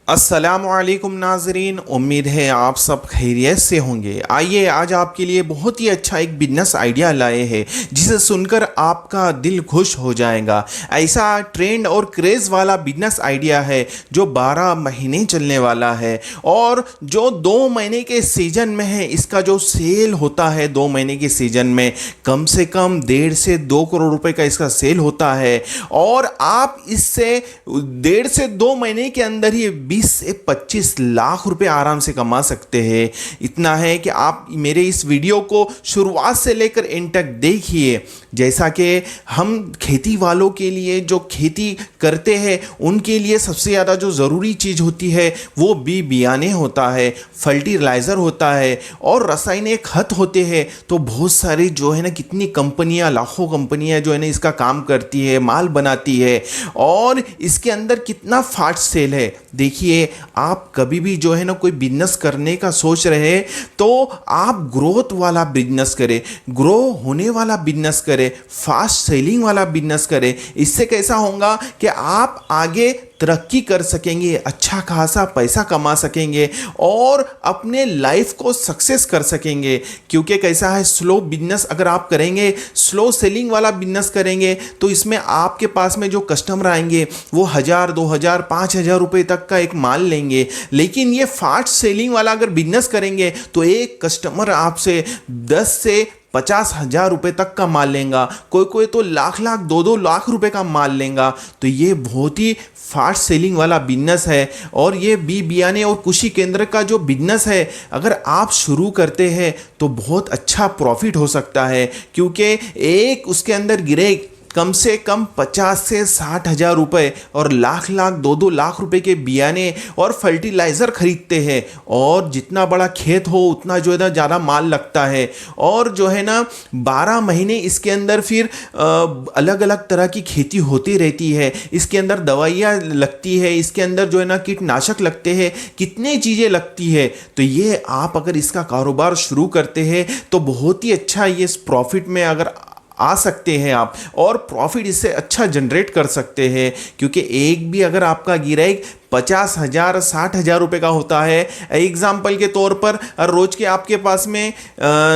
अस्सलामुअलैकुम नाजरीन, उम्मीद है आप सब खैरियत से होंगे। आइए आज आपके लिए बहुत ही अच्छा एक बिजनेस आइडिया लाए हैं जिसे सुनकर आपका दिल खुश हो जाएगा। ऐसा ट्रेंड और क्रेज़ वाला बिजनेस आइडिया है जो 12 महीने चलने वाला है और जो 2 महीने के सीज़न में है। इसका जो सेल होता है 2 महीने के सीज़न में कम से कम 1.5 से 2 करोड़ रुपए का इसका सेल होता है और आप इससे 1.5 से 2 महीने के अंदर ही 20 से 25 लाख रुपए आराम से कमा सकते हैं। इतना है कि आप मेरे इस वीडियो को शुरुआत से लेकर एंड तक देखिए। जैसा कि हम खेती वालों के लिए जो खेती करते हैं उनके लिए सबसे ज़्यादा जो ज़रूरी चीज़ होती है वो बियाने होता है, फर्टिलाइज़र होता है और रासायनिक खाद होते हैं। तो बहुत सारी जो है ना कितनी कंपनियां, लाखों कंपनियां जो है ना इसका काम करती है, माल बनाती है और इसके अंदर कितना फास्ट सेल है। देखिए, आप कभी भी जो है ना कोई बिजनेस करने का सोच रहे हैं तो आप ग्रोथ वाला बिजनेस करें, ग्रो होने वाला बिजनेस करें, फास्ट सेलिंग वाला बिजनेस करें। इससे कैसा होगा कि आप आगे तरक्की कर सकेंगे, अच्छा खासा पैसा कमा सकेंगे और अपने लाइफ को सक्सेस कर सकेंगे। क्योंकि कैसा है, स्लो बिजनेस अगर आप करेंगे, स्लो सेलिंग वाला बिजनेस करेंगे तो इसमें आपके पास में जो कस्टमर आएंगे वो 1000, 2000, 5000 रुपए तक का एक माल लेंगे। लेकिन ये फास्ट सेलिंग वाला अगर बिजनेस करेंगे तो एक कस्टमर आपसे 10 से 50,000 रुपये तक का माल लेगा, कोई कोई तो लाख लाख 2-2 लाख रुपए का माल लेगा। तो ये बहुत ही फास्ट सेलिंग वाला बिजनेस है और ये बियाने और कृषि केंद्र का जो बिजनेस है अगर आप शुरू करते हैं तो बहुत अच्छा प्रॉफिट हो सकता है। क्योंकि एक उसके अंदर गिरे कम से कम 50 से 60,000 रुपये और लाख लाख 2-2 लाख रुपए के बियाने और फर्टिलाइज़र खरीदते हैं। और जितना बड़ा खेत हो उतना जो है ना ज़्यादा माल लगता है और जो है ना 12 महीने इसके अंदर फिर अलग अलग तरह की खेती होती रहती है। इसके अंदर दवाइयाँ लगती है, इसके अंदर जो है ना कीटनाशक लगते हैं, कितनी चीज़ें लगती है। तो ये आप अगर इसका कारोबार शुरू करते हैं तो बहुत ही अच्छा ये प्रॉफिट में अगर आ सकते हैं आप और प्रॉफिट इससे अच्छा जनरेट कर सकते हैं। क्योंकि एक भी अगर आपका गिराइक 50,000, 60,000 रुपये का होता है, एग्जाम्पल के तौर पर रोज के आपके पास में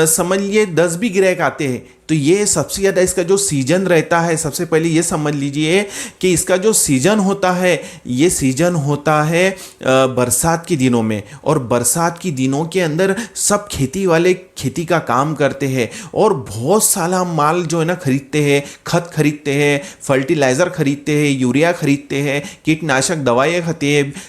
समझ लीजिए 10 भी गिराइक आते हैं तो ये सबसे ज़्यादा इसका जो सीजन रहता है, सबसे पहले ये समझ लीजिए कि इसका जो सीजन होता है ये सीजन होता है बरसात के दिनों में। और बरसात के दिनों के अंदर सब खेती वाले खेती का काम करते हैं और बहुत सारा माल जो है ना खरीदते हैं, खत खरीदते हैं, फर्टिलाइज़र खरीदते हैं, यूरिया खरीदते हैं, कीटनाशक दवाइयाँ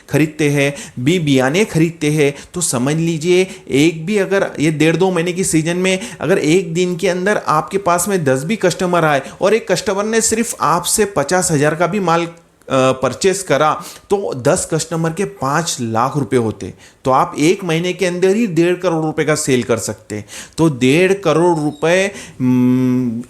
खरीदते हैं, बियाने खरीदते हैं। तो समझ लीजिए एक भी अगर ये 1.5-2 महीने की सीजन में अगर एक दिन के अंदर आपके पास में 10 भी कस्टमर आए और एक कस्टमर ने सिर्फ आपसे 50,000 का भी माल परचेस करा तो 10 कस्टमर के 5 लाख रुपए होते। तो आप एक महीने के अंदर ही 1.5 करोड़ रुपए का सेल कर सकते। तो 1.5 करोड़ रुपए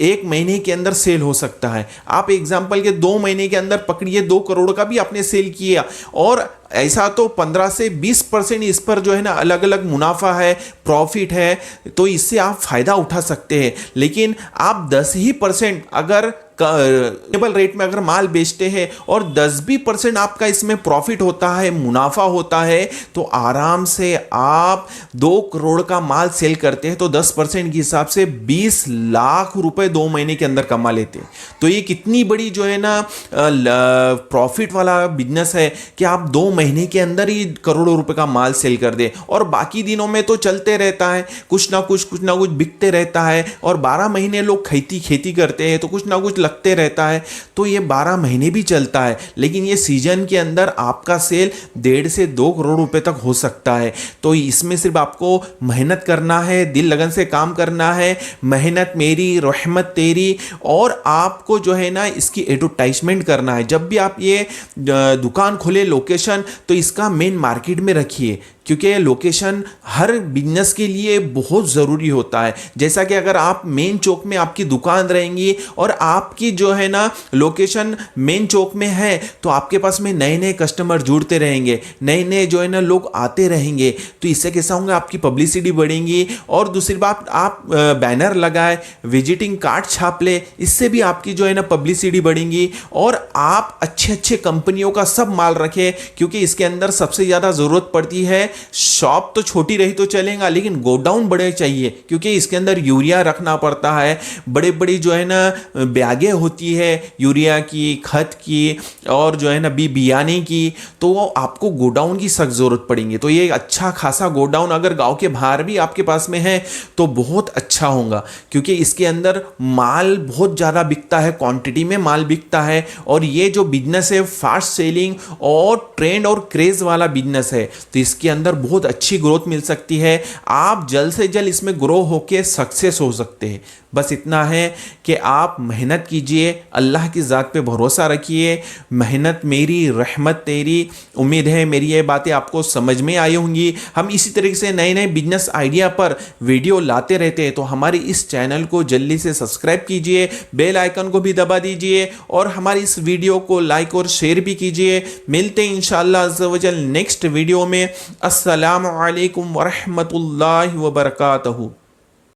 एक महीने के अंदर सेल हो सकता है। आप एग्जाम्पल के 2 महीने के अंदर पकड़िए 2 करोड़ का भी आपने सेल किया और ऐसा तो 15 से 20% इस पर जो है ना अलग अलग मुनाफा है, प्रॉफिट है। तो इससे आप फायदा उठा सकते हैं। लेकिन आप 10% अगर टेबल रेट में अगर माल बेचते हैं और 10% आपका इसमें प्रॉफिट होता है, मुनाफा होता है, तो आराम से आप 2 करोड़ का माल सेल करते हैं तो 10% के हिसाब से 20 लाख रुपए 2 महीने के अंदर कमा लेते हैं। तो ये कितनी बड़ी जो है ना प्रॉफिट वाला बिजनेस है कि आप 2 महीने के अंदर ही करोड़ों रुपए का माल सेल कर दे। और बाकी दिनों में तो चलते रहता है, कुछ ना कुछ बिकते रहता है और 12 महीने लोग खेती करते हैं तो कुछ ना कुछ लगते रहता है। तो ये 12 महीने भी चलता है। लेकिन ये सीजन के अंदर आपका सेल 1.5 से 2 करोड़ रुपए तक हो सकता है। तो इसमें सिर्फ आपको मेहनत करना है, दिल लगन से काम करना है। मेहनत मेरी, रहमत तेरी। और आपको जो है ना इसकी एडवर्टाइजमेंट करना है। जब भी आप ये दुकान खोले लोकेशन तो इसका मेन मार्केट में रखिए। क्योंकि लोकेशन हर बिजनेस के लिए बहुत ज़रूरी होता है। जैसा कि अगर आप मेन चौक में आपकी दुकान रहेंगी और आपकी जो है ना लोकेशन मेन चौक में है, तो आपके पास में नए नए कस्टमर जुड़ते रहेंगे, नए नए जो है ना लोग आते रहेंगे। तो इससे कैसा होगा, आपकी पब्लिसिटी बढ़ेगी। और दूसरी बात, आप बैनर लगाए, विजिटिंग कार्ड छाप ले, इससे भी आपकी जो है ना पब्लिसिटी बढ़ेगी। और आप अच्छे अच्छे कंपनियों का सब माल रखें, क्योंकि इसके अंदर सबसे ज़्यादा ज़रूरत पड़ती है। शॉप तो छोटी रही तो चलेगा, लेकिन गोडाउन बड़े चाहिए, क्योंकि इसके अंदर यूरिया रखना पड़ता है। बड़े बड़ी जो है ना बैगें होती है यूरिया की, खत की, और जो है ना बियाने की। तो आपको गोडाउन की सख्त ज़रूरत पड़ेगी। तो ये अच्छा खासा गोडाउन अगर गांव के बाहर भी आपके पास में है तो बहुत अच्छा होगा, क्योंकि इसके अंदर माल बहुत ज़्यादा बिकता है, क्वांटिटी में माल बिकता है। और ये जो बिजनेस है फास्ट सेलिंग और ट्रेंड और क्रेज वाला बिजनेस है, तो इसके अंदर बहुत अच्छी ग्रोथ मिल सकती है। आप जल्द से जल्द इसमें ग्रो होके सक्सेस हो सकते हैं। बस इतना है कि आप मेहनत कीजिए, अल्लाह की ज़ात पे भरोसा रखिए। मेहनत मेरी, रहमत तेरी। उम्मीद है मेरी ये बातें आपको समझ में आई होंगी। हम इसी तरीके से नए नए बिजनेस आइडिया पर वीडियो लाते रहते हैं, तो हमारी इस चैनल को जल्दी से सब्सक्राइब कीजिए, बेल आइकन को भी दबा दीजिए, और हमारी इस वीडियो को लाइक और शेयर भी कीजिए। मिलते हैं इंशाअल्लाह अज़्ज़ व जल नेक्स्ट वीडियो में। अस्सलामु अलैकुम व रहमतुल्लाहि व बरकातहू।